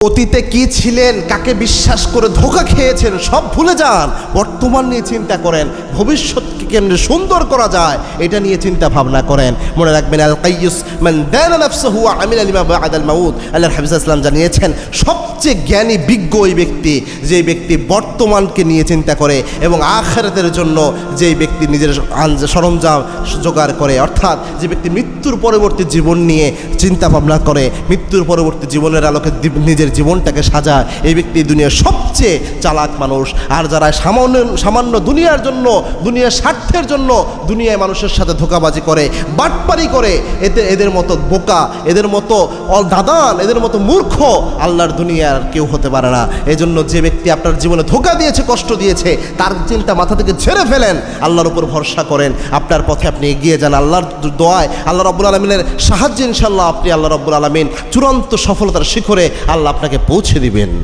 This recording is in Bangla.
অতীতে কি ছিলেন, কাকে বিশ্বাস করে ধোঁকা খেয়েছেন সব ভুলে যান। বর্তমান নিয়ে চিন্তা করেন, ভবিষ্যৎকে কেমনে সুন্দর করা যায় এটা নিয়ে চিন্তা ভাবনা করেন। মনে রাখবেন, আল কাইয়ুস মান দানা নাফসাহু ওয়া আমিলা লিমা বা'দাল মাউত। আল্লাহর হাবিব সাল্লাল্লাহু আলাইহি ওয়াসাল্লাম জানিয়েছেন, সবচেয়ে জ্ঞানী বিজ্ঞ ওই ব্যক্তি যে ব্যক্তি বর্তমানকে নিয়ে চিন্তা করে এবং আখিরাতের জন্য যে ব্যক্তি নিজের সরঞ্জাম জোগাড় করে, অর্থাৎ যে ব্যক্তি মৃত্যুর পরবর্তী জীবন নিয়ে চিন্তা ভাবনা করে, মৃত্যুর পরবর্তী জীবনের আলোকে নিজের জীবনটাকে সাজায়, এই ব্যক্তি দুনিয়ার সবচেয়ে চালাক মানুষ। আর যারা সামান্য দুনিয়ার জন্য, দুনিয়ার স্বার্থের জন্য দুনিয়ায় মানুষের সাথে ধোঁকাবাজি করে, বাটপারি করে, এদের মতো বোকা, এদের মতো দাদান, এদের মতো মূর্খ আল্লাহর দুনিয়ার কেউ হতে পারে না। এজন্য যে ব্যক্তি আপনার জীবনে ধোঁকা দিয়েছে, কষ্ট দিয়েছে, তার চিন্তা মাথা থেকে ঝেড়ে ফেলেন, আল্লাহর উপর ভরসা করেন, আপনার পথে আপনি এগিয়ে যান। আল্লাহর দোয়ায়, আল্লাহ রাব্বুল আলামিনের সাহায্যে ইনশাআল্লাহ আপনি আল্লাহ রাব্বুল আলামিন চূড়ান্ত সফলতার শিখরে আল্লাহ আপনাকে পৌঁছে দিবেন।